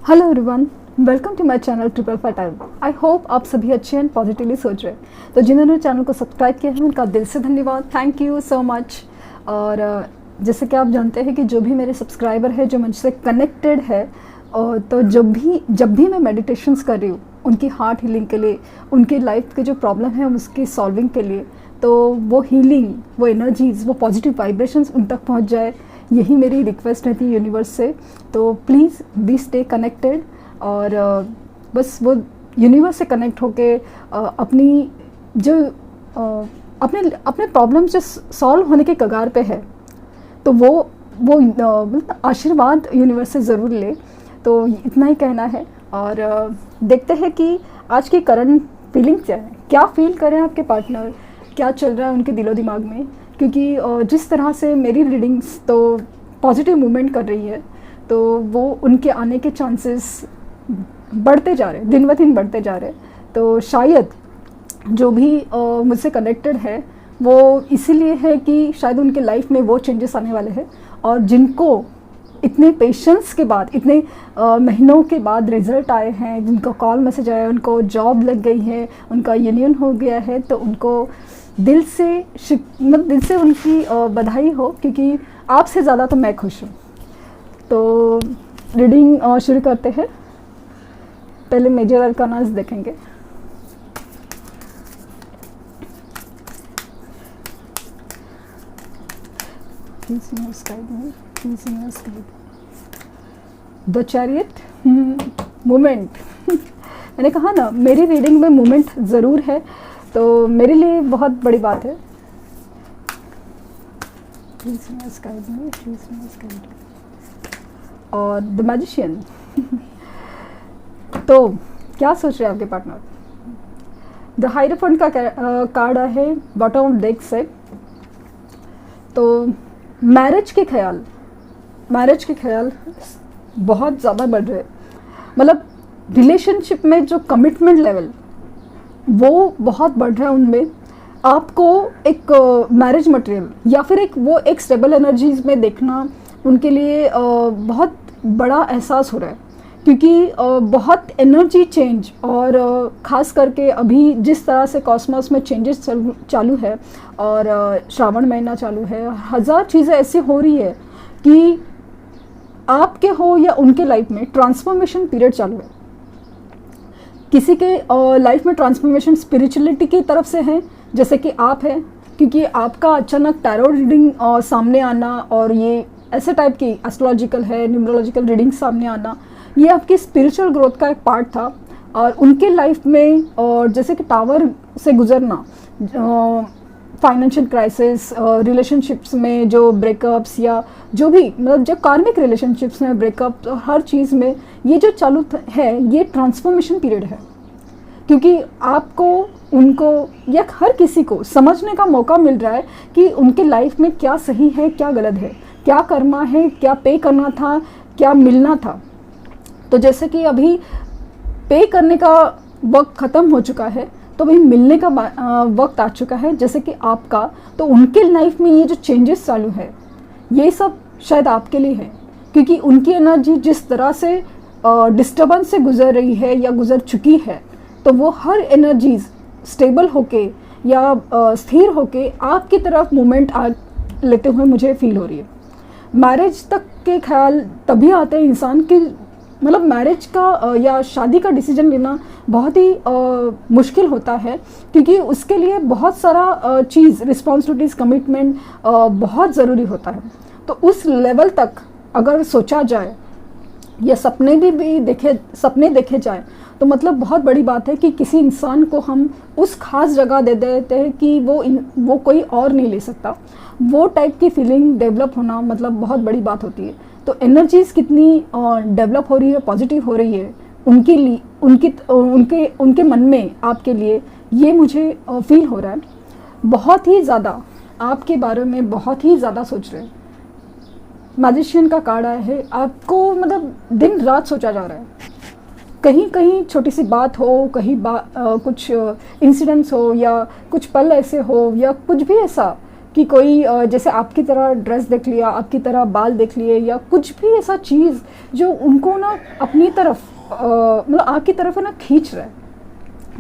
Hello everyone, welcome to my channel triple five time. I hope आप सभी अच्छे and positively सोच रहे हैं। तो जिन्होंने चैनल को सब्सक्राइब किया है उनका दिल से धन्यवाद, थैंक यू सो मच। और जैसे कि आप जानते हैं कि जो भी मेरे सब्सक्राइबर है जो मुझसे कनेक्टेड है, और तो जब भी मैं मेडिटेशंस कर रही हूँ उनकी हार्ट हीलिंग के लिए, उनकी लाइफ के जो प्रॉब्लम है उसकी सॉल्विंग के लिए, तो वो हीलिंग, वो एनर्जीज़, वो पॉजिटिव वाइब्रेशंस उन तक पहुँच जाए, यही मेरी रिक्वेस्ट रहती है यूनिवर्स से। तो प्लीज़ बी स्टे कनेक्टेड और बस वो यूनिवर्स से कनेक्ट होके अपनी जो अपने अपने प्रॉब्लम जो सॉल्व होने के कगार पे है, तो वो मतलब आशीर्वाद यूनिवर्स से ज़रूर ले। तो इतना ही कहना है। और देखते हैं कि आज की करंट फीलिंग क्या है, क्या फील करें आपके पार्टनर, क्या चल रहा है उनके दिलो दिमाग में। क्योंकि जिस तरह से मेरी रीडिंग्स तो पॉजिटिव मूवमेंट कर रही है, तो वो उनके आने के चांसेस बढ़ते जा रहे हैं, दिन ब दिन बढ़ते जा रहे हैं। तो शायद जो भी मुझसे कनेक्टेड है वो इसीलिए है कि शायद उनके लाइफ में वो चेंजेस आने वाले हैं, और जिनको इतने पेशेंस के बाद, इतने महीनों के बाद रिज़ल्ट आए हैं, जिनको कॉल मैसेज आया, उनको जॉब लग गई है, उनका यूनियन हो गया है, तो उनको दिल से उनकी बधाई हो, क्योंकि आपसे ज़्यादा तो मैं खुश हूँ। तो रीडिंग शुरू करते हैं। पहले मेजर अरकानास देखेंगे। The chariot, moment. मैंने कहा ना, मेरी रीडिंग में मोमेंट ज़रूर है, तो मेरे लिए बहुत बड़ी बात है। और द मैजिशियन। तो क्या सोच रहे हैं आपके पार्टनर? द हाइरोफेंट का कार्ड है बॉटम ऑफ डेक से। तो मैरिज के ख्याल बहुत ज़्यादा बढ़ रहे हैं। मतलब रिलेशनशिप में जो कमिटमेंट लेवल वो बहुत बढ़ रहा है उनमें। आपको एक मैरिज मटेरियल या फिर एक स्टेबल एनर्जीज में देखना उनके लिए बहुत बड़ा एहसास हो रहा है, क्योंकि बहुत एनर्जी चेंज, और ख़ास करके अभी जिस तरह से कॉस्मोस में चेंजेस चालू है, और श्रावण महीना चालू है, हज़ार चीज़ें ऐसी हो रही है कि आपके हो या उनके लाइफ में ट्रांसफॉर्मेशन पीरियड चालू है। किसी के लाइफ में ट्रांसफॉर्मेशन स्पिरिचुअलिटी की तरफ से है, जैसे कि आप हैं, क्योंकि आपका अचानक टैरो रीडिंग सामने आना, और ये ऐसे टाइप की एस्ट्रोलॉजिकल है, न्यूमरोलॉजिकल रीडिंग सामने आना, ये आपकी स्पिरिचुअल ग्रोथ का एक पार्ट था। और उनके लाइफ में, और जैसे कि टावर से गुजरना, फाइनेंशियल क्राइसिस, रिलेशनशिप्स में जो ब्रेकअप्स, या जो भी मतलब जो कार्मिक रिलेशनशिप्स में ब्रेकअप, हर चीज़ में ये जो चालू है, ये ट्रांसफॉर्मेशन पीरियड है। क्योंकि आपको, उनको, या हर किसी को समझने का मौका मिल रहा है कि उनके लाइफ में क्या सही है, क्या गलत है, क्या करना है, क्या पे करना था, क्या मिलना था। तो जैसे कि अभी पे करने का वक्त ख़त्म हो चुका है, तो भाई मिलने का वक्त आ चुका है, जैसे कि आपका। तो उनके लाइफ में ये जो चेंजेस चालू है, ये सब शायद आपके लिए है, क्योंकि उनकी एनर्जी जिस तरह से डिस्टर्बेंस से गुजर रही है या गुजर चुकी है, तो वो हर एनर्जीज स्टेबल होके या स्थिर होके आपकी तरफ मूवमेंट लेते हुए मुझे फील हो रही है। मैरिज तक के ख्याल तभी आते हैं इंसान की, मतलब मैरिज का या शादी का डिसीजन लेना बहुत ही मुश्किल होता है, क्योंकि उसके लिए बहुत सारा चीज़, रिस्पॉन्सिबिलिटीज़, कमिटमेंट बहुत ज़रूरी होता है। तो उस लेवल तक अगर सोचा जाए या सपने देखे जाए, तो मतलब बहुत बड़ी बात है कि किसी इंसान को हम उस खास जगह दे देते हैं कि वो कोई और नहीं ले सकता। वो टाइप की फीलिंग डेवलप होना मतलब बहुत बड़ी बात होती है। तो एनर्जीज़ कितनी डेवलप हो रही है, पॉजिटिव हो रही है उनके लिए, उनके मन में आपके लिए, ये मुझे फील हो रहा है। बहुत ही ज़्यादा आपके बारे में बहुत ही ज़्यादा सोच रहे हैं। मैजिशियन का कार्ड आया है, आपको मतलब दिन रात सोचा जा रहा है। कहीं कहीं छोटी सी बात हो, कहीं कुछ इंसिडेंट्स हो, या कुछ पल ऐसे हो, या कुछ भी ऐसा कि कोई जैसे आपकी तरह ड्रेस देख लिया, आपकी तरह बाल देख लिए, या कुछ भी ऐसा चीज़ जो उनको ना अपनी तरफ मतलब आपकी तरफ है ना खींच रहा है,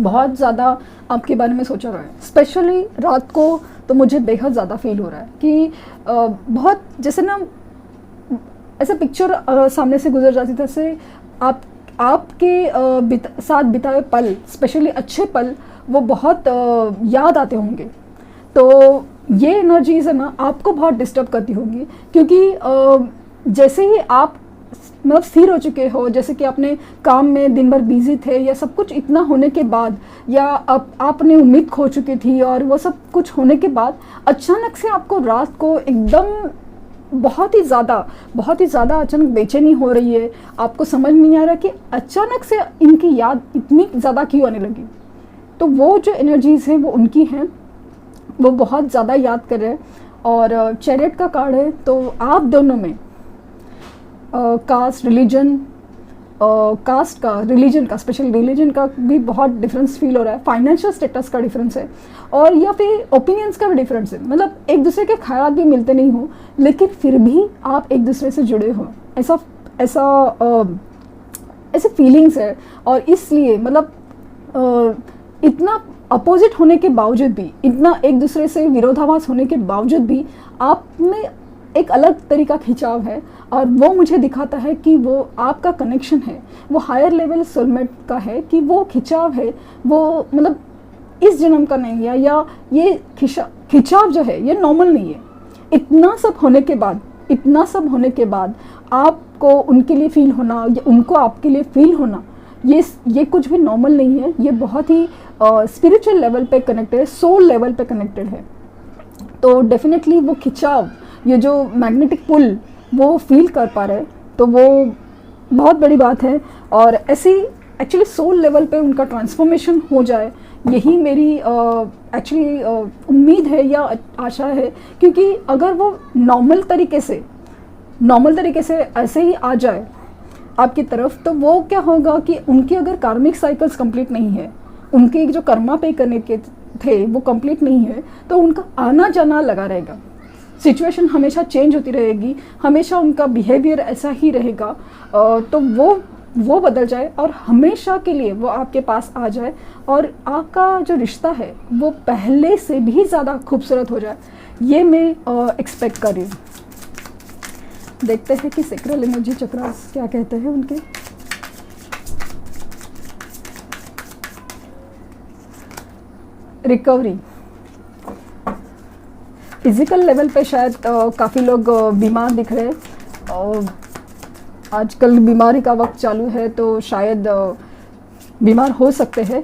बहुत ज़्यादा आपके बारे में सोचा रहा है। स्पेशली रात को तो मुझे बेहद ज़्यादा फील हो रहा है कि बहुत जैसे ना ऐसा पिक्चर सामने से गुजर जाती था, जैसे आपके साथ बिताए पल, स्पेशली अच्छे पल, वो बहुत याद आते होंगे। तो ये एनर्जीज है ना आपको बहुत डिस्टर्ब करती होंगी, क्योंकि जैसे ही आप मतलब स्थिर हो चुके हो, जैसे कि आपने काम में दिन भर बिजी थे, या सब कुछ इतना होने के बाद, या आपने उम्मीद खो चुकी थी, और वो सब कुछ होने के बाद अचानक से आपको रात को एकदम बहुत ही ज़्यादा अचानक बेचैनी हो रही है। आपको समझ में नहीं आ रहा कि अचानक से इनकी याद इतनी ज़्यादा क्यों आने लगी। तो वो जो एनर्जीज़ हैं वो उनकी हैं, वो बहुत ज़्यादा याद कर रहे हैं। और चैरियट का कार्ड है, तो आप दोनों में कास्ट, रिलीजन का स्पेशल रिलीजन का भी बहुत डिफरेंस फील हो रहा है। फाइनेंशियल स्टेटस का डिफरेंस है, और या फिर ओपिनियंस का भी डिफरेंस है। मतलब एक दूसरे के ख्याल भी मिलते नहीं हो, लेकिन फिर भी आप एक दूसरे से जुड़े हो, ऐसे फीलिंग्स है। और इसलिए मतलब इतना अपोजिट होने के बावजूद भी, इतना एक दूसरे से विरोधाभास होने के बावजूद भी, आप में एक अलग तरीका खिंचाव है। और वो मुझे दिखाता है कि वो आपका कनेक्शन है, वो हायर लेवल सोलमेट का है, कि वो खिंचाव है वो मतलब इस जन्म का नहीं है, या ये खिंचाव जो है ये नॉर्मल नहीं है। इतना सब होने के बाद आपको उनके लिए फील होना, या उनको आपके लिए फील होना, ये कुछ भी नॉर्मल नहीं है। ये बहुत ही स्पिरिचुअल लेवल पे कनेक्टेड है, सोल लेवल पे कनेक्टेड है। तो डेफिनेटली वो खिंचाव, ये जो मैग्नेटिक पुल वो फील कर पा रहे हैं, तो वो बहुत बड़ी बात है। और ऐसी एक्चुअली सोल लेवल पे उनका ट्रांसफॉर्मेशन हो जाए, यही मेरी एक्चुअली उम्मीद है या आशा है। क्योंकि अगर वो नॉर्मल तरीके से ऐसे ही आ जाए आपकी तरफ, तो वो क्या होगा कि उनके अगर कार्मिक साइकिल्स कंप्लीट नहीं है, उनके जो कर्मा पे करने के थे वो कंप्लीट नहीं है, तो उनका आना जाना लगा रहेगा। सिचुएशन हमेशा चेंज होती रहेगी, हमेशा उनका बिहेवियर ऐसा ही रहेगा। तो वो बदल जाए और हमेशा के लिए वो आपके पास आ जाए, और आपका जो रिश्ता है वो पहले से भी ज़्यादा खूबसूरत हो जाए, ये मैं एक्सपेक्ट कर रही हूँ। देखते हैं कि सेक्रेल एनर्जी चक्रास क्या कहते हैं उनके। रिकवरी, फिजिकल लेवल पे शायद काफ़ी लोग बीमार दिख रहे हैं। आजकल बीमारी का वक्त चालू है, तो शायद बीमार हो सकते हैं।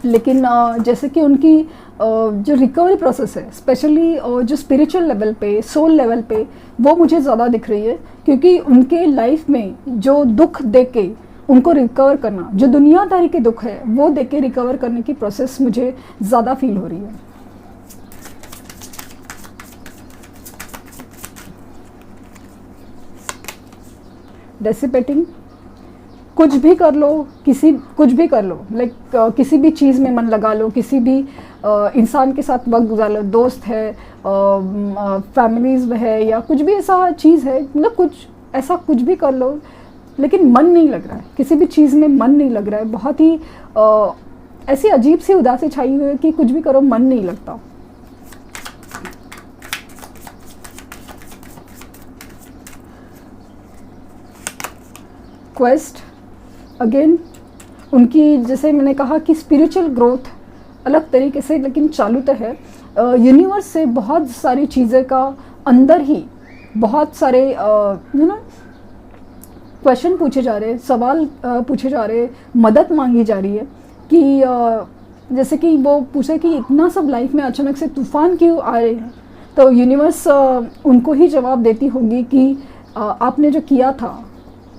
लेकिन जैसे कि उनकी जो रिकवरी प्रोसेस है, स्पेशली जो स्पिरिचुअल लेवल पे, सोल लेवल पे, वो मुझे ज़्यादा दिख रही है। क्योंकि उनके लाइफ में जो दुख देख के उनको रिकवर करना, जो दुनियादारी के दुख है वो देख के रिकवर करने की प्रोसेस मुझे ज़्यादा फील हो रही है। डेसिपेटिंग, कुछ भी कर लो, लाइक किसी भी चीज़ में मन लगा लो, किसी भी इंसान के साथ वक्त गुजार लो, दोस्त है, फैमिलीज में है, या कुछ भी ऐसा चीज़ है, मतलब कुछ भी कर लो, लेकिन मन नहीं लग रहा है, किसी भी चीज़ में मन नहीं लग रहा है। बहुत ही ऐसी अजीब सी उदासी छाई हुई है कि कुछ भी करो मन नहीं लगता। क्वेस्ट, अगेन उनकी जैसे मैंने कहा कि स्पिरिचुअल ग्रोथ अलग तरीके से लेकिन चालू तो है। यूनिवर्स से बहुत सारी चीज़ें का अंदर ही बहुत सारे क्वेश्चन पूछे जा रहे हैं, सवाल पूछे जा रहे हैं, मदद मांगी जा रही है कि जैसे कि वो पूछे कि इतना सब लाइफ में अचानक से तूफान क्यों आ रहे हैं। तो यूनिवर्स उनको ही जवाब देती होगी कि आपने जो किया था,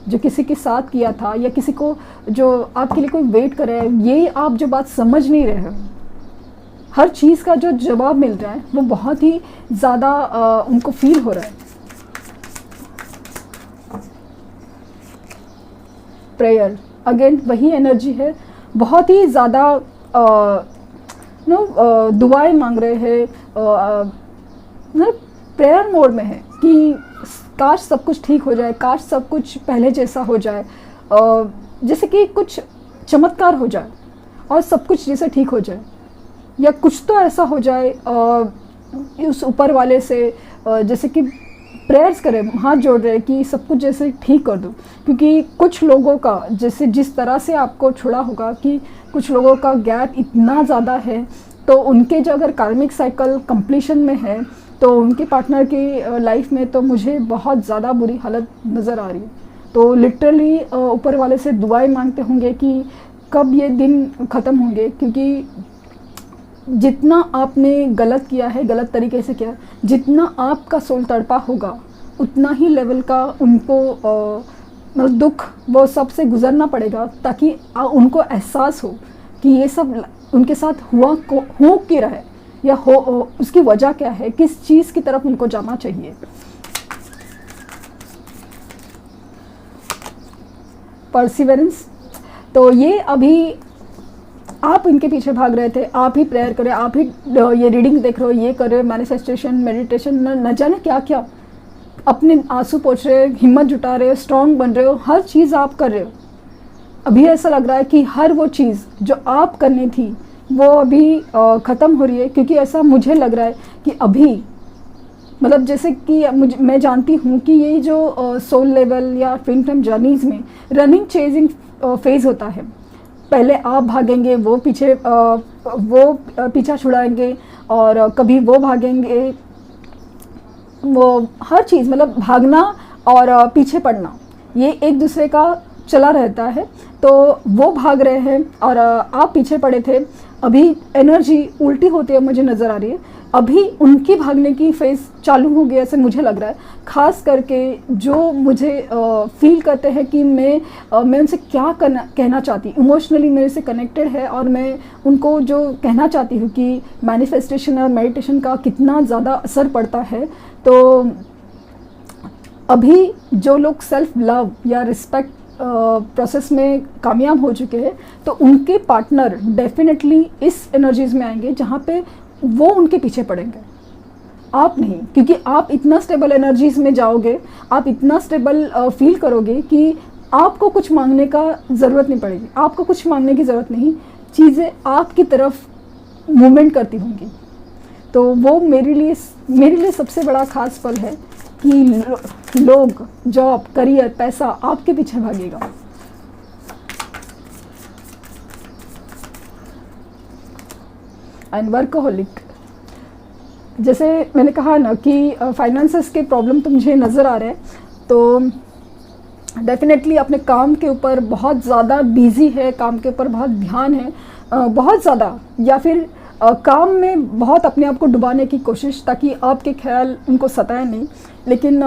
जो किसी के साथ किया था, या किसी को जो आपके लिए कोई वेट कर रहा है, ये आप जो बात समझ नहीं रहे हो, हर चीज़ का जो जवाब मिल रहा है वो बहुत ही ज़्यादा उनको फील हो रहा है। प्रेयर, अगेन वही एनर्जी है, बहुत ही ज़्यादा दुआएं मांग रहे हैं, प्रेयर मोड में है कि काश सब कुछ ठीक हो जाए, काश सब कुछ पहले जैसा हो जाए, जैसे कि कुछ चमत्कार हो जाए और सब कुछ जैसे ठीक हो जाए, या कुछ तो ऐसा हो जाए उस ऊपर वाले से, जैसे कि प्रेयर्स करें, हाथ जोड़ रहे कि सब कुछ जैसे ठीक कर दो। क्योंकि कुछ लोगों का जैसे जिस तरह से आपको छोड़ा होगा कि कुछ लोगों का गैप इतना ज़्यादा है, तो उनके जो अगर कार्मिक साइकिल कंप्लीशन में है तो उनके पार्टनर की लाइफ में तो मुझे बहुत ज़्यादा बुरी हालत नज़र आ रही है। तो लिटरली ऊपर वाले से दुआएं मांगते होंगे कि कब ये दिन ख़त्म होंगे, क्योंकि जितना आपने गलत किया है, गलत तरीके से किया, जितना आपका सोल तड़पा होगा उतना ही लेवल का उनको मतलब दुख वो सब से गुजरना पड़ेगा, ताकि उनको एहसास हो कि ये सब उनके साथ हो क्यों रहा है, या हो उसकी वजह क्या है, किस चीज़ की तरफ उनको जाना चाहिए। परसिवरेंस, तो ये अभी आप इनके पीछे भाग रहे थे, आप ही प्रेयर करें, आप ही ये रीडिंग देख रहे हो, ये कर रहे हो, मैनिफेस्टेशन, मेडिटेशन, न जाने क्या क्या, अपने आंसू पोंछ रहे हो, हिम्मत जुटा रहे हो, स्ट्रॉन्ग बन रहे हो, हर चीज़ आप कर रहे हो। अभी ऐसा लग रहा है कि हर वो चीज़ जो आप करनी थी वो अभी ख़त्म हो रही है, क्योंकि ऐसा मुझे लग रहा है कि अभी मतलब जैसे कि मैं जानती हूँ कि ये जो सोल लेवल या ट्विन फ्लेम जर्नीज़ में रनिंग चेजिंग फेज़ होता है। पहले आप भागेंगे, वो पीछा छुड़ाएंगे, और कभी वो भागेंगे, वो हर चीज़ मतलब भागना और पीछे पड़ना, ये एक दूसरे का चला रहता है। तो वो भाग रहे हैं और आप पीछे पड़े थे। अभी एनर्जी उल्टी होती है मुझे नज़र आ रही है, अभी उनकी भागने की फेज़ चालू हो गया ऐसे मुझे लग रहा है। ख़ास करके जो मुझे फील करते हैं कि मैं उनसे क्या कहना चाहती, इमोशनली मेरे से कनेक्टेड है, और मैं उनको जो कहना चाहती हूँ कि मैनिफेस्टेशन और मेडिटेशन का कितना ज़्यादा असर पड़ता है। तो अभी जो लोग सेल्फ लव या रिस्पेक्ट प्रोसेस में कामयाब हो चुके हैं, तो उनके पार्टनर डेफिनेटली इस एनर्जीज़ में आएंगे जहाँ पे वो उनके पीछे पड़ेंगे, आप नहीं। क्योंकि आप इतना स्टेबल एनर्जीज़ में जाओगे, आप इतना स्टेबल फील करोगे कि आपको कुछ मांगने का ज़रूरत नहीं पड़ेगी, आपको कुछ मांगने की ज़रूरत नहीं, चीज़ें आपकी तरफ मूवमेंट करती होंगी। तो वो मेरे लिए सबसे बड़ा ख़ास पल है कि लोग, जॉब, करियर, पैसा आपके पीछे भागेगा। एंड वर्कहोलिक, जैसे मैंने कहा ना कि फाइनेंसेस के प्रॉब्लम तो मुझे नज़र आ रहे हैं, तो डेफिनेटली अपने काम के ऊपर बहुत ज़्यादा बिजी है, काम के ऊपर बहुत ध्यान है, बहुत ज़्यादा, या फिर काम में बहुत अपने आप को डुबाने की कोशिश ताकि आपके ख्याल उनको सताए नहीं, लेकिन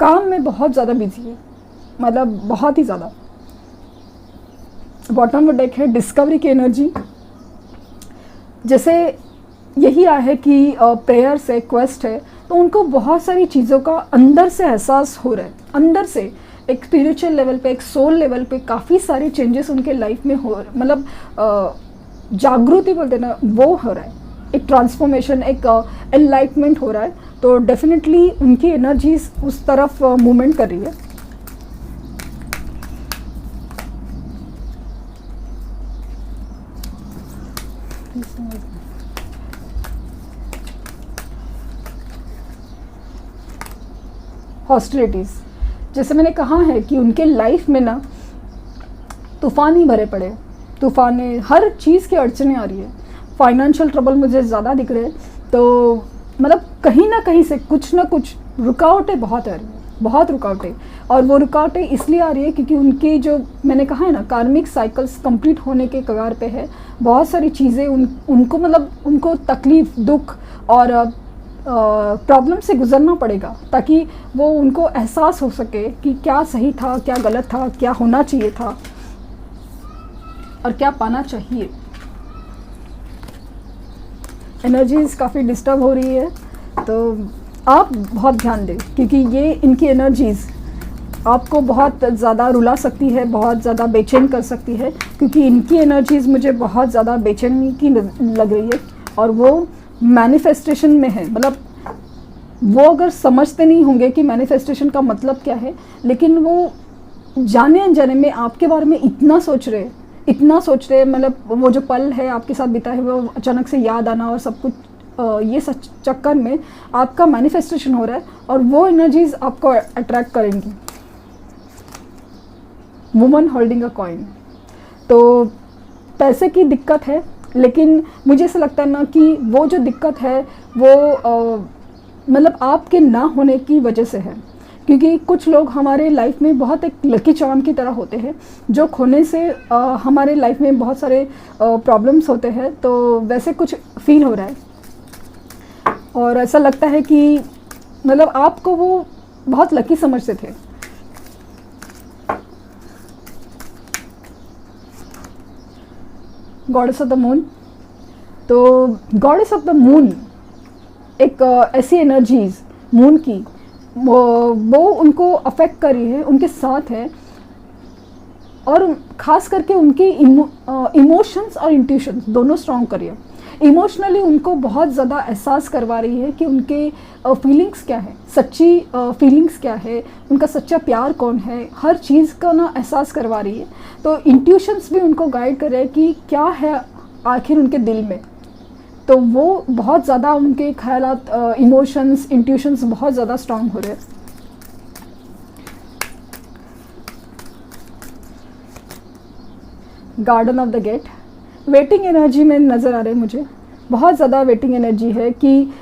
काम में बहुत ज़्यादा बिजी है, मतलब बहुत ही ज़्यादा। बॉटम में डेक है डिस्कवरी की एनर्जी, जैसे यही आया है कि प्रेयर्स है, क्वेस्ट है, तो उनको बहुत सारी चीज़ों का अंदर से एहसास हो रहा है, अंदर से एक स्पिरिचुअल लेवल पे, एक सोल लेवल पे काफ़ी सारे चेंजेस उनके लाइफ में हो, मतलब जागृति बोलते हैं ना, वो हो रहा है, एक ट्रांसफॉर्मेशन, एक एनलाइटमेंट हो रहा है। तो डेफिनेटली उनकी एनर्जीज उस तरफ मूवमेंट कर रही है। हॉस्टिलिटीज़, जैसे मैंने कहा है कि उनके लाइफ में ना तूफ़ान ही भरे पड़े, तूफ़ान, हर चीज़ की अड़चने आ रही है, फाइनेंशियल ट्रबल मुझे ज़्यादा दिख रहे हैं। तो मतलब कहीं ना कहीं से कुछ ना कुछ रुकावटें बहुत आ रही हैं, बहुत रुकावटें, और वो रुकावटें इसलिए आ रही है क्योंकि उनकी जो मैंने कहा है ना कार्मिक साइकिल्स कंप्लीट होने के कगार पे है। बहुत सारी चीज़ें उनको मतलब उनको तकलीफ़, दुख और प्रॉब्लम से गुजरना पड़ेगा ताकि वो उनको एहसास हो सके कि क्या सही था, क्या गलत था, क्या होना चाहिए था और क्या पाना चाहिए। एनर्जीज काफ़ी डिस्टर्ब हो रही है, तो आप बहुत ध्यान दें क्योंकि ये इनकी एनर्जीज़ आपको बहुत ज़्यादा रुला सकती है, बहुत ज़्यादा बेचैन कर सकती है, क्योंकि इनकी एनर्जीज़ मुझे बहुत ज़्यादा बेचैनी की लग रही है। और वो मैनिफेस्टेशन में है, मतलब वो अगर समझते नहीं होंगे कि मैनिफेस्टेशन का मतलब क्या है, लेकिन वो जाने अनजाने में आपके बारे में इतना सोच रहे, मतलब वो जो पल है आपके साथ बिता है वो अचानक से याद आना और सब कुछ, ये सच चक्कर में आपका मैनिफेस्टेशन हो रहा है और वो एनर्जीज आपको अट्रैक्ट करेंगी। वुमन होल्डिंग अ कॉइन, तो पैसे की दिक्कत है, लेकिन मुझे ऐसा लगता है ना कि वो जो दिक्कत है वो मतलब आपके ना होने की वजह से है, क्योंकि कुछ लोग हमारे लाइफ में बहुत एक लकी चार्म की तरह होते हैं, जो खोने से हमारे लाइफ में बहुत सारे प्रॉब्लम्स होते हैं। तो वैसे कुछ फील हो रहा है और ऐसा लगता है कि मतलब आपको वो बहुत लकी समझते थे। गॉडेस ऑफ द मून, तो गॉडेस ऑफ द मून एक ऐसी एनर्जीज मून की वो उनको अफेक्ट कर रही है, उनके साथ है, और ख़ास करके उनकी इमोशंस और इंट्यूशंस दोनों स्ट्रॉन्ग कर रही है। इमोशनली उनको बहुत ज़्यादा एहसास करवा रही है कि उनके फीलिंग्स क्या है, सच्ची फीलिंग्स क्या है, उनका सच्चा प्यार कौन है, हर चीज़ का ना एहसास करवा रही है। तो इंट्यूशंस भी उनको गाइड कर रहे हैं कि क्या है आखिर उनके दिल में। तो वो बहुत ज़्यादा उनके ख्यालात, इमोशंस, इंट्यूशंस बहुत ज़्यादा स्ट्रॉन्ग हो रहे हैं। Garden of the gate, waiting energy में नज़र आ रहे हैं मुझे, बहुत ज़्यादा वेटिंग एनर्जी है कि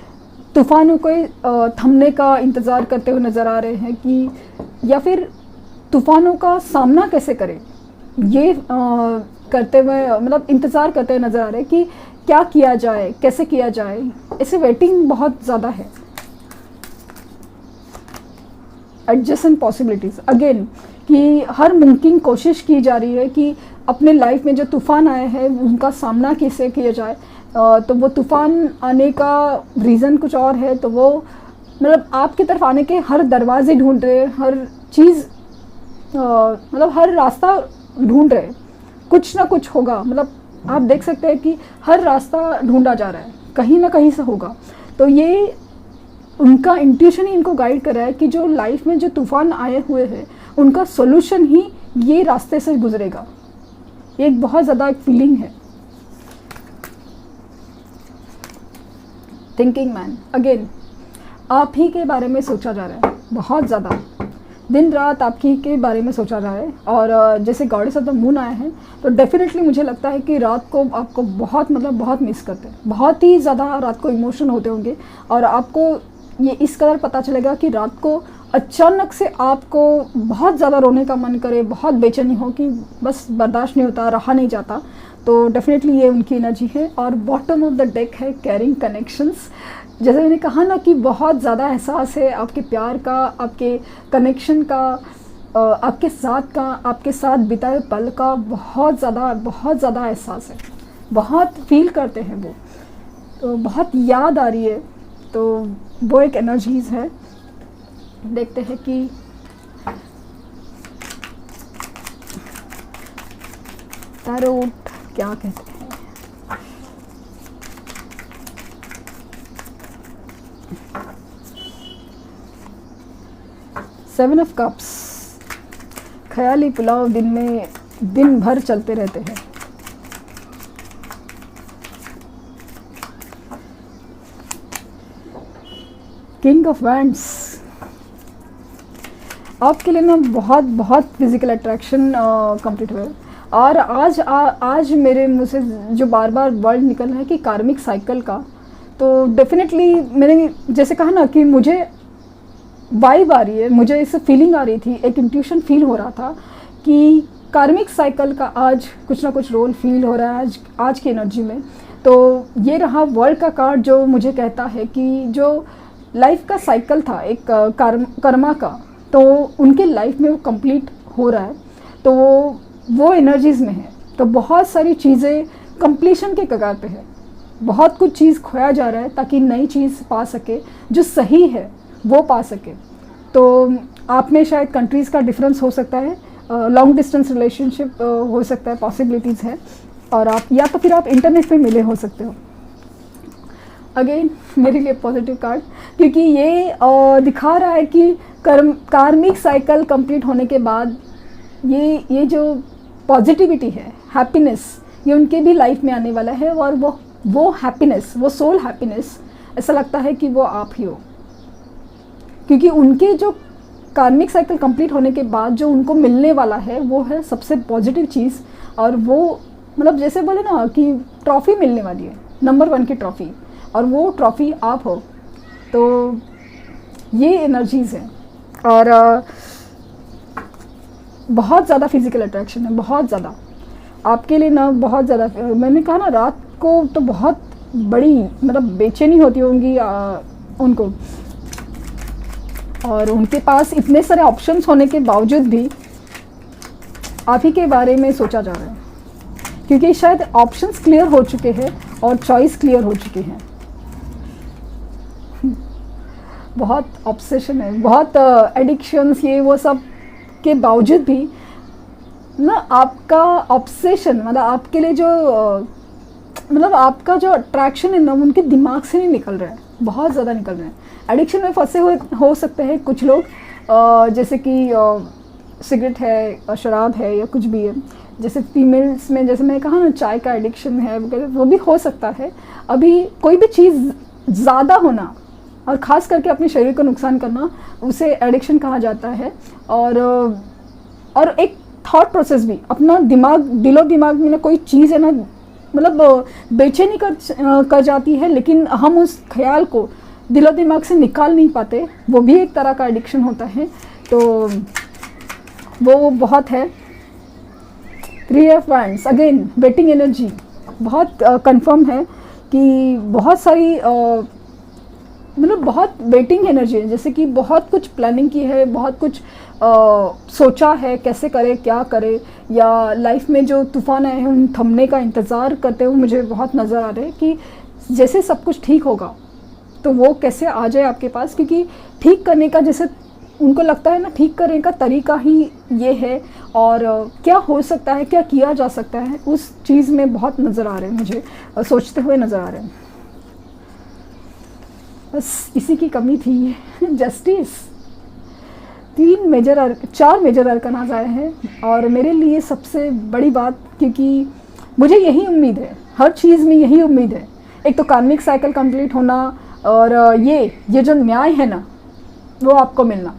तूफ़ानों को थमने का इंतज़ार करते हुए नज़र आ रहे हैं, कि या फिर तूफ़ानों का सामना कैसे करें, ये करते हुए मतलब इंतज़ार करते हुए नज़र आ रहे हैं कि क्या किया जाए, कैसे किया जाए, ऐसे वेटिंग बहुत ज़्यादा है। एडजस्टेंट पॉसिबिलिटीज़ अगेन, कि हर मुमकिन कोशिश की जा रही है कि अपने लाइफ में जो तूफ़ान आए हैं उनका सामना कैसे किया जाए। तो वो तूफ़ान आने का रीज़न कुछ और है, तो वो मतलब आपकी तरफ आने के हर दरवाजे ढूंढ रहे, हर चीज़ मतलब हर रास्ता ढूंढ रहे, कुछ ना कुछ होगा। मतलब आप देख सकते हैं कि हर रास्ता ढूंढा जा रहा है, कहीं ना कहीं से होगा। तो ये उनका इंट्यूशन ही इनको गाइड कर रहा है कि जो लाइफ में जो तूफ़ान आए हुए हैं उनका सोल्यूशन ही ये रास्ते से गुजरेगा। ये एक बहुत ज़्यादा एक फीलिंग है। थिंकिंग मैन, अगेन आप ही के बारे में सोचा जा रहा है, बहुत ज़्यादा दिन रात आपकी के बारे में सोचा जा रहा है। और जैसे गॉडेस ऑफ द मून आए हैं तो डेफिनेटली मुझे लगता है कि रात को आपको बहुत बहुत मिस करते हैं, बहुत ही ज़्यादा रात को इमोशन होते होंगे, और आपको ये इस कदर पता चलेगा कि रात को अचानक से आपको बहुत ज़्यादा रोने का मन करे, बहुत बेचैनी हो कि बस बर्दाश्त नहीं होता, रहा नहीं जाता। तो डेफिनेटली ये उनकी एनर्जी है। और बॉटम ऑफ द डेक है कैरिंग कनेक्शंस। जैसे मैंने कहा ना कि बहुत ज़्यादा एहसास है आपके प्यार का, आपके कनेक्शन का, आपके साथ बिताए पल का बहुत ज़्यादा एहसास है, बहुत फील करते हैं वो, तो बहुत याद आ रही है। तो वो एक एनर्जीज़ है। देखते हैं कि टैरोट क्या कहते हैं। सेवन ऑफ कप्स, ख्याली पुलाव दिन भर चलते रहते हैं। किंग ऑफ वैंड्स, आपके लिए ना बहुत फिजिकल अट्रैक्शन कंप्लीट हुआ है। और आज मेरे मुँह से जो बार वर्ड निकल रहा है कि कार्मिक साइकिल का, तो डेफिनेटली मैंने जैसे कहा ना कि मुझे वाइब आ रही है, मुझे इससे फीलिंग आ रही थी, एक इंट्यूशन फील हो रहा था कि कार्मिक साइकिल का आज कुछ ना कुछ रोल फील हो रहा है आज की एनर्जी में। तो ये रहा वर्ल्ड का कार्ड जो मुझे कहता है कि जो लाइफ का साइकिल था एक कर्मा का, तो उनके लाइफ में वो कंप्लीट हो रहा है। तो वो एनर्जीज़ में है, तो बहुत सारी चीज़ें कंप्लीशन के कगार पे है, बहुत कुछ चीज़ खोया जा रहा है ताकि नई चीज़ पा सके, जो सही है वो पा सके। तो आप में शायद कंट्रीज़ का डिफरेंस हो सकता है, लॉन्ग डिस्टेंस रिलेशनशिप हो सकता है, पॉसिबिलिटीज़ है, और आप या तो फिर आप इंटरनेट पे मिले हो सकते हो। अगेन मेरे लिए पॉजिटिव कार्ड, क्योंकि ये दिखा रहा है कि कार्मिक साइकिल कंप्लीट होने के बाद ये जो पॉजिटिविटी है, हैप्पीनेस, ये उनके भी लाइफ में आने वाला है, और वो हैप्पीनेस, वो सोल हैप्पीनेस, ऐसा लगता है कि वो आप ही हो, क्योंकि उनके जो कार्मिक साइकिल कंप्लीट होने के बाद जो उनको मिलने वाला है वो है सबसे पॉजिटिव चीज़। और वो मतलब जैसे बोले ना कि ट्रॉफ़ी मिलने वाली है, नंबर 1 की ट्रॉफ़ी, और वो ट्रॉफ़ी आप हो। तो ये एनर्जीज़ हैं, और बहुत ज़्यादा फिज़िकल अट्रैक्शन है, बहुत ज़्यादा आपके लिए ना, बहुत ज़्यादा। मैंने कहा ना, रात को तो बहुत बड़ी मतलब बेचैनी होती होंगी उनको, और उनके पास इतने सारे ऑप्शंस होने के बावजूद भी आप ही के बारे में सोचा जा रहा है, क्योंकि शायद ऑप्शंस क्लियर हो चुके हैं और चॉइस क्लियर हो चुके हैं। बहुत ऑब्सेशन है, बहुत एडिक्शंस, ये वो सब के बावजूद भी ना आपका ऑब्सेशन, मतलब आपके लिए जो मतलब आपका जो अट्रैक्शन है ना, उनके दिमाग से नहीं निकल रहा है, बहुत ज़्यादा निकल रहे हैं। एडिक्शन में फंसे हुए हो सकते हैं कुछ लोग, जैसे कि सिगरेट है, शराब है, या कुछ भी है। जैसे फीमेल्स में, जैसे मैंने कहा ना, चाय का एडिक्शन है, वो भी हो सकता है। अभी कोई भी चीज़ ज़्यादा होना, और ख़ास करके अपने शरीर को नुकसान करना, उसे एडिक्शन कहा जाता है। और एक थॉट प्रोसेस भी, अपना दिमाग, दिलो दिमाग में ना कोई चीज़ है ना, मतलब बेचैनी कर जाती है, लेकिन हम उस ख्याल को दिलो दिमाग से निकाल नहीं पाते, वो भी एक तरह का एडिक्शन होता है। तो वो बहुत है। 3 of wands, again waiting energy, बहुत कंफर्म है कि बहुत सारी मतलब बहुत वेटिंग एनर्जी है, जैसे कि बहुत कुछ प्लानिंग की है, बहुत कुछ सोचा है कैसे करे, क्या करे, या लाइफ में जो तूफान आए हैं उन थमने का इंतज़ार करते हुए मुझे बहुत नज़र आ रहे हैं कि जैसे सब कुछ ठीक होगा तो वो कैसे आ जाए आपके पास, क्योंकि ठीक करने का, जैसे उनको लगता है ना, ठीक करने का तरीका ही ये है, और क्या हो सकता है, क्या किया जा सकता है, उस चीज़ में बहुत नज़र आ रहे हैं मुझे, सोचते हुए नज़र आ रहे हैं। बस इसी की कमी थी। जस्टिस, 4 मेजर अरकानाज़ आए हैं, और मेरे लिए सबसे बड़ी बात, क्योंकि मुझे यही उम्मीद है, हर चीज़ में यही उम्मीद है। एक तो कार्मिक साइकिल कंप्लीट होना, और ये जो न्याय है ना, वो आपको मिलना,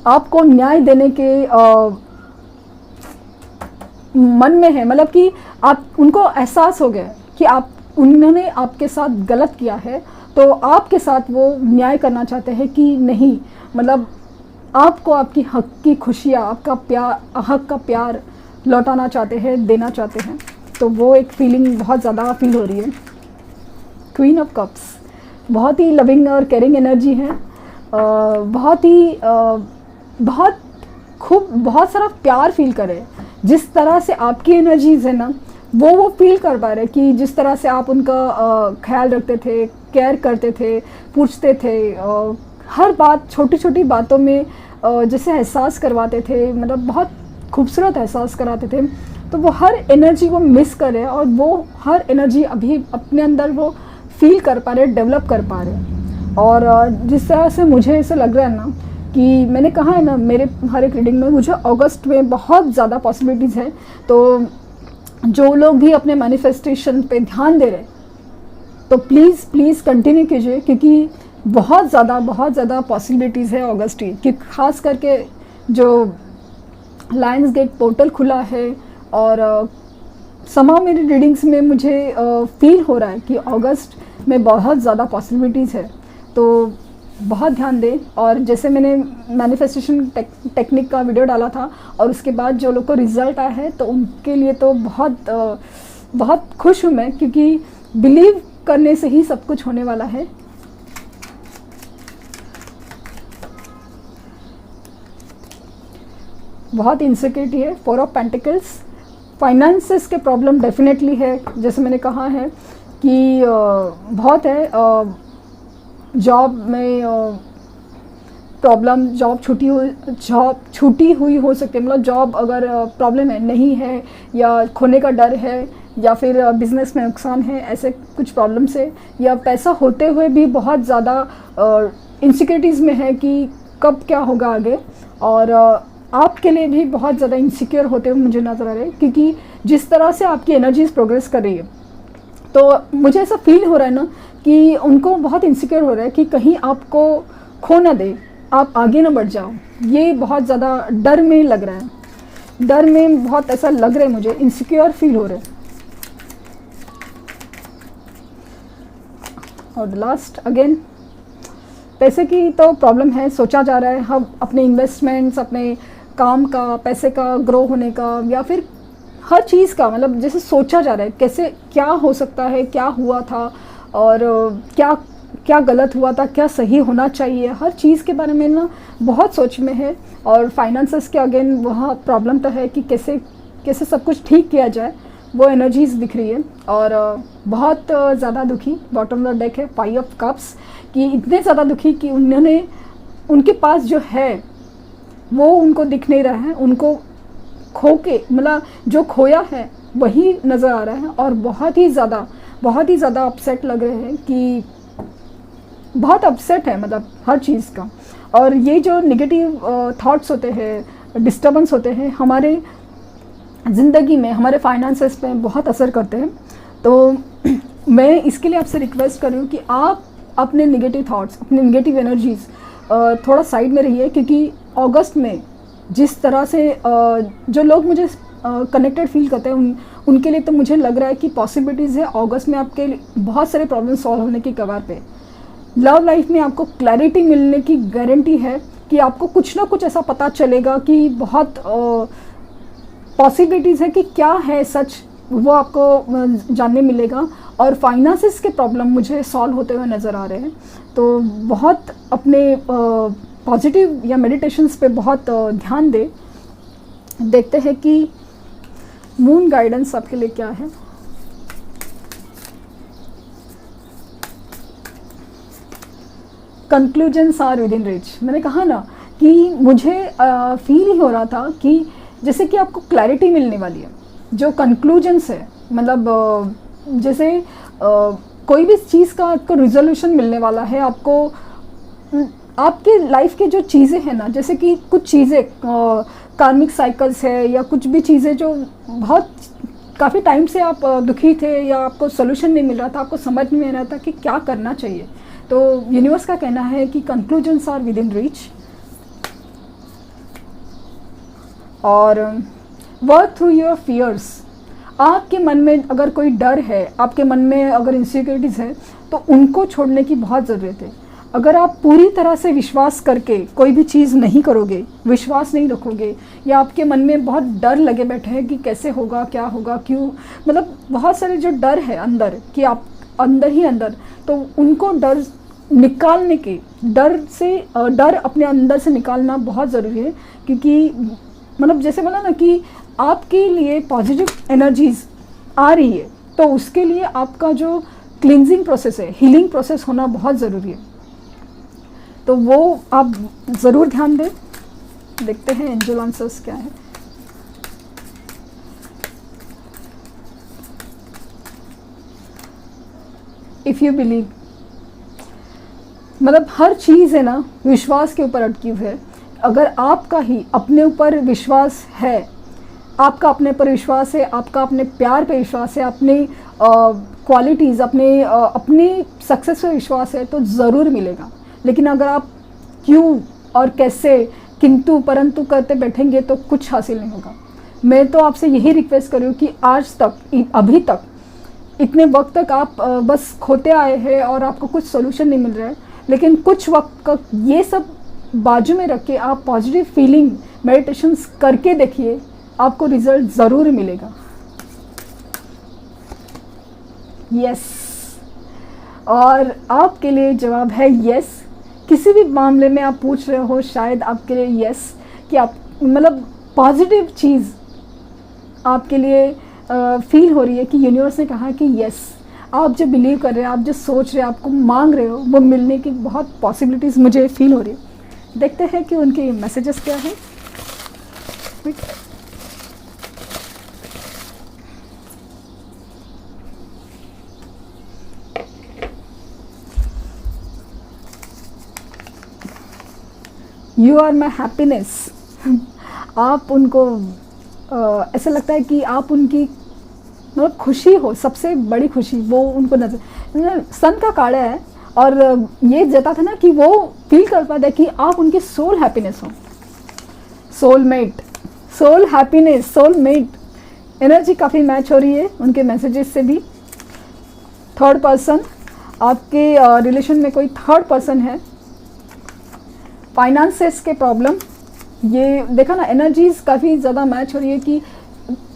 आपको न्याय देने के मन में है, मतलब कि आप, उनको एहसास हो गया कि उन्होंने आपके साथ गलत किया है, तो आपके साथ वो न्याय करना चाहते हैं कि नहीं, मतलब आपको आपकी हक की खुशियाँ, आपका प्यार, हक का प्यार लौटाना चाहते हैं, देना चाहते हैं। तो वो एक फीलिंग बहुत ज़्यादा फील हो रही है। क्वीन ऑफ कप्स, बहुत ही लविंग और केयरिंग एनर्जी है, बहुत ही बहुत खूब, बहुत सारा प्यार फील करे। जिस तरह से आपकी एनर्जीज़ है ना, वो फील कर पा रहे कि जिस तरह से आप उनका ख्याल रखते थे, केयर करते थे, पूछते थे, हर बात, छोटी छोटी बातों में जैसे एहसास करवाते थे, मतलब बहुत खूबसूरत एहसास कराते थे। तो वो हर एनर्जी को मिस कर रहे हैं, और वो हर एनर्जी अभी अपने अंदर वो फील कर पा रहे, डेवलप कर पा रहे। और जिस तरह से मुझे ऐसा लग रहा है ना, कि मैंने कहा है ना, मेरे हर एक रीडिंग में मुझे अगस्त में बहुत ज़्यादा पॉसिबिलिटीज़ है। तो जो लोग भी अपने मैनिफेस्टेशन पे ध्यान दे रहे हैं, तो प्लीज़ कंटिन्यू कीजिए, क्योंकि बहुत ज़्यादा पॉसिबिलिटीज़ है अगस्त की, कि ख़ास करके जो लायंस गेट पोर्टल खुला है, और समाव मेरी रीडिंग्स में मुझे फील हो रहा है कि अगस्त में बहुत ज़्यादा पॉसिबिलिटीज़ है। तो बहुत ध्यान दें। और जैसे मैंने मैनिफेस्टेशन टेक्निक का वीडियो डाला था, और उसके बाद जो लोग को रिज़ल्ट आया है, तो उनके लिए तो बहुत खुश हूँ मैं, क्योंकि बिलीव करने से ही सब कुछ होने वाला है। बहुत इनसिक्योरिटी है। 4 ऑफ पेंटिकल्स, फाइनेंसेस के प्रॉब्लम डेफिनेटली है, जैसे मैंने कहा है कि बहुत है। जॉब में प्रॉब्लम, जॉब छूटी हुई हो सकती है, मतलब जॉब अगर प्रॉब्लम है नहीं है, या खोने का डर है, या फिर बिज़नेस में नुकसान है, ऐसे कुछ प्रॉब्लम से, या पैसा होते हुए भी बहुत ज़्यादा इनसिक्योरिटीज़ में है कि कब क्या होगा आगे, और आपके लिए भी बहुत ज़्यादा इनसिक्योर होते हुए मुझे नज़र आ रहे हैं, क्योंकि जिस तरह से आपकी एनर्जीज प्रोग्रेस कर रही है, तो मुझे ऐसा फील हो रहा है ना कि उनको बहुत इनसिक्योर हो रहा है कि कहीं आपको खो ना दे, आप आगे ना बढ़ जाओ। ये बहुत ज़्यादा डर में लग रहा है, डर में बहुत ऐसा लग रहा है, मुझे इनसिक्योर फील हो रहा है। और लास्ट अगेन, पैसे की तो प्रॉब्लम है, सोचा जा रहा है हम अपने इन्वेस्टमेंट्स, अपने काम का, पैसे का ग्रो होने का, या फिर हर चीज़ का, मतलब जैसे सोचा जा रहा है कैसे क्या हो सकता है, क्या हुआ था, और क्या क्या गलत हुआ था, क्या सही होना चाहिए, हर चीज़ के बारे में ना बहुत सोच में है। और फाइनेंसेस के अगेन वहाँ प्रॉब्लम तो है कि कैसे कैसे सब कुछ ठीक किया जाए, वो एनर्जीज़ दिख रही है। और बहुत ज़्यादा दुखी, बॉटम ऑफ द डेक है 5 ऑफ कप्स, कि इतने ज़्यादा दुखी कि उनके पास जो है वो उनको दिख नहीं रहा है, उनको खो के, मतलब जो खोया है वही नज़र आ रहा है, और बहुत ही ज़्यादा अपसेट लग रहे हैं, कि बहुत अपसेट है मतलब हर चीज़ का। और ये जो नेगेटिव थॉट्स होते हैं, डिस्टर्बेंस होते हैं, हमारे ज़िंदगी में, हमारे फाइनेंसेस पे बहुत असर करते हैं। तो मैं इसके लिए आपसे रिक्वेस्ट कर रही हूँ कि आप अपने नेगेटिव थॉट्स, अपने नेगेटिव एनर्जीज़ थोड़ा साइड में रहिए, क्योंकि अगस्त में जिस तरह से जो लोग मुझे कनेक्टेड फील करते हैं उनके लिए तो मुझे लग रहा है कि पॉसिबिलिटीज़ है अगस्त में आपके बहुत सारे प्रॉब्लम सॉल्व होने की कगार पे। लव लाइफ में आपको क्लैरिटी मिलने की गारंटी है कि आपको कुछ ना कुछ ऐसा पता चलेगा कि बहुत पॉसिबिलिटीज़ है कि क्या है सच, वो आपको जानने मिलेगा। और फाइनेंसेस के प्रॉब्लम मुझे सॉल्व होते हुए नज़र आ रहे हैं। तो बहुत अपने पॉजिटिव या मेडिटेशंस पे बहुत ध्यान दे। देखते हैं कि मून गाइडेंस आपके लिए क्या है। Conclusions are within reach. मैंने कहा ना कि मुझे फील ही हो रहा था कि जैसे कि आपको क्लैरिटी मिलने वाली है। जो कंक्लूजन्स है, मतलब जैसे कोई भी चीज़ का आपको रिजोल्यूशन मिलने वाला है। आपको आपके लाइफ के जो चीज़ें हैं ना, जैसे कि कुछ चीज़ें कार्मिक साइकिल्स है, या कुछ भी चीज़ें जो बहुत काफ़ी टाइम से आप दुखी थे, या आपको सोल्यूशन नहीं मिल रहा था, आपको समझ नहीं आ रहा था कि क्या करना चाहिए। तो यूनिवर्स का कहना है कि conclusions are within reach. और वर्क थ्रू योर फियर्स। आपके मन में अगर कोई डर है, आपके मन में अगर इनसिक्योरिटीज़ है, तो उनको छोड़ने की बहुत ज़रूरत है। अगर आप पूरी तरह से विश्वास करके कोई भी चीज़ नहीं करोगे, विश्वास नहीं रखोगे, या आपके मन में बहुत डर लगे बैठे हैं कि कैसे होगा, क्या होगा, क्यों, मतलब बहुत सारे जो डर है अंदर, कि आप अंदर ही अंदर, तो उनको डर निकालने के, डर अपने अंदर से निकालना बहुत ज़रूरी है। क्योंकि मतलब जैसे बोला ना कि आपके लिए पॉजिटिव एनर्जीज आ रही है, तो उसके लिए आपका जो क्लींजिंग प्रोसेस है, हीलिंग प्रोसेस होना बहुत ज़रूरी है। तो वो आप ज़रूर ध्यान दें। देखते हैं एंजल आंसर्स क्या है। इफ़ यू बिलीव, मतलब हर चीज़ है ना विश्वास के ऊपर अटकी हुई है। अगर आपका ही अपने ऊपर विश्वास है, आपका अपने पर विश्वास है, आपका अपने प्यार पे विश्वास है, अपने क्वालिटीज़, अपने सक्सेस पे विश्वास है, तो ज़रूर मिलेगा। लेकिन अगर आप क्यों और कैसे, किंतु परंतु करते बैठेंगे तो कुछ हासिल नहीं होगा। मैं तो आपसे यही रिक्वेस्ट कर रही हूँ कि आज तक, अभी तक, इतने वक्त तक आप बस खोते आए हैं और आपको कुछ सोल्यूशन नहीं मिल रहा है। लेकिन कुछ वक्त तक ये सब बाजू में रख के आप पॉजिटिव फीलिंग मेडिटेशंस करके देखिए, आपको रिजल्ट ज़रूर मिलेगा। यस, और आपके लिए जवाब है यस। किसी भी मामले में आप पूछ रहे हो, शायद आपके लिए यस, कि आप मतलब पॉजिटिव चीज़ आपके लिए फील हो रही है कि यूनिवर्स ने कहा कि यस, आप जो बिलीव कर रहे हैं, आप जो सोच रहे हैं, आपको मांग रहे हो, वो मिलने की बहुत पॉसिबिलिटीज़ मुझे फील हो रही है। देखते हैं कि उनके मैसेजेस क्या हैं। You are my happiness. आप उनको ऐसा लगता है कि आप उनकी मतलब खुशी हो, सबसे बड़ी खुशी वो उनको नजर, सन का कार्ड है और ये जताता ना कि वो फील कर पाता है कि आप उनकी सोल हैप्पीनेस हो। Soulmate, soul happiness, soulmate energy काफ़ी मैच हो रही है उनके मैसेजेस से भी। थर्ड पर्सन, आपके रिलेशन में कोई थर्ड पर्सन है। फाइनेंसेस के प्रॉब्लम, ये देखा ना एनर्जीज काफ़ी ज़्यादा मैच हो रही है कि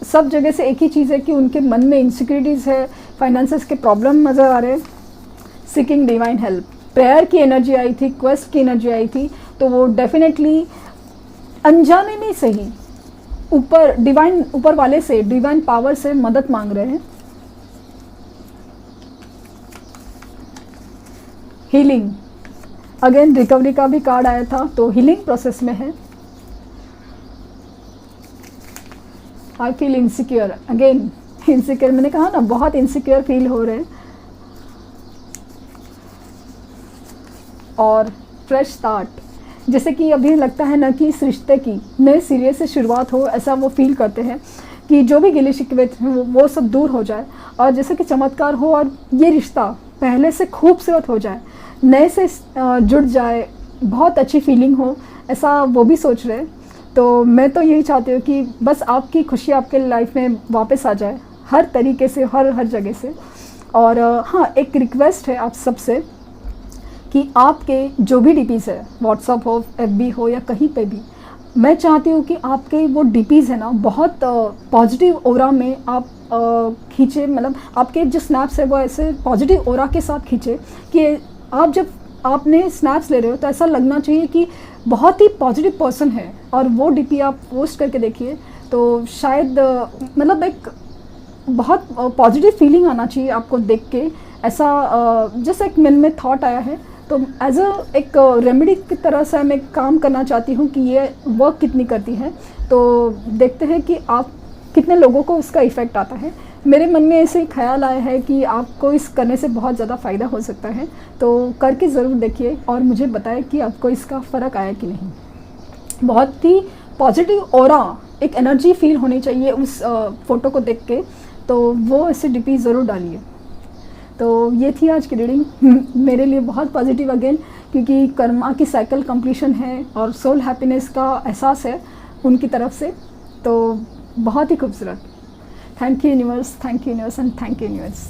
सब जगह से एक ही चीज़ है कि उनके मन में इनसिक्योरिटीज़ है, फाइनेंसेस के प्रॉब्लम नज़र आ रहे हैं। सीकिंग डिवाइन हेल्प, प्रेयर की एनर्जी आई थी, क्वेस्ट की एनर्जी आई थी, तो वो डेफिनेटली अनजाने में सही ऊपर वाले से, डिवाइन पावर से मदद मांग रहे हैं। हीलिंग, अगेन रिकवरी का भी कार्ड आया था, तो हीलिंग प्रोसेस में है। I feel insecure, again insecure, मैंने कहा ना बहुत इनसिक्योर फील हो रहे हैं। और फ्रेश स्टार्ट, जैसे कि अभी लगता है ना कि इस रिश्ते की नए सिरे से शुरुआत हो, ऐसा वो फील करते हैं कि जो भी गिले शिकवे वो सब दूर हो जाए और जैसे कि चमत्कार हो और ये रिश्ता पहले से खूबसूरत हो जाए, नए से जुड़ जाए, बहुत अच्छी फीलिंग हो, ऐसा वो भी सोच रहे हैं। तो मैं तो यही चाहती हूँ कि बस आपकी खुशी आपके लाइफ में वापस आ जाए हर तरीके से, हर जगह से। और हाँ, एक रिक्वेस्ट है आप सबसे कि आपके जो भी डीपीज़ है, व्हाट्सअप हो, एफबी हो या कहीं पे भी, मैं चाहती हूँ कि आपके वो डीपीज़ है ना बहुत पॉजिटिव ओरा में आप खींचे, मतलब आपके जो स्नैप्स है वो ऐसे पॉजिटिव ओरा के साथ खींचे कि आप जब आपने स्नैप्स ले रहे हो तो ऐसा लगना चाहिए कि बहुत ही पॉजिटिव पर्सन है। और वो डीपी आप पोस्ट करके देखिए तो शायद मतलब एक बहुत पॉजिटिव फीलिंग आना चाहिए आपको देख के। ऐसा जैसे एक मन में थॉट आया है, तो एज एक रेमेडी की तरह से मैं काम करना चाहती हूँ कि ये वर्क कितनी करती है। तो देखते हैं कि आप कितने लोगों को इसका इफ़ेक्ट आता है। मेरे मन में ऐसे ही ख्याल आया है कि आपको इस करने से बहुत ज़्यादा फ़ायदा हो सकता है, तो करके ज़रूर देखिए और मुझे बताएं कि आपको इसका फ़र्क आया कि नहीं। बहुत ही पॉजिटिव ऑरा, एक एनर्जी फील होनी चाहिए उस फ़ोटो को देख के, तो वो ऐसे डीपी ज़रूर डालिए। तो ये थी आज की रीडिंग, मेरे लिए बहुत पॉजिटिव अगेन, क्योंकि कर्मा की साइकिल कंप्लीशन है और सोल हैप्पीनेस का एहसास है उनकी तरफ से, तो बहुत ही खूबसूरत। Thank you universe, thank you universe and thank you universe.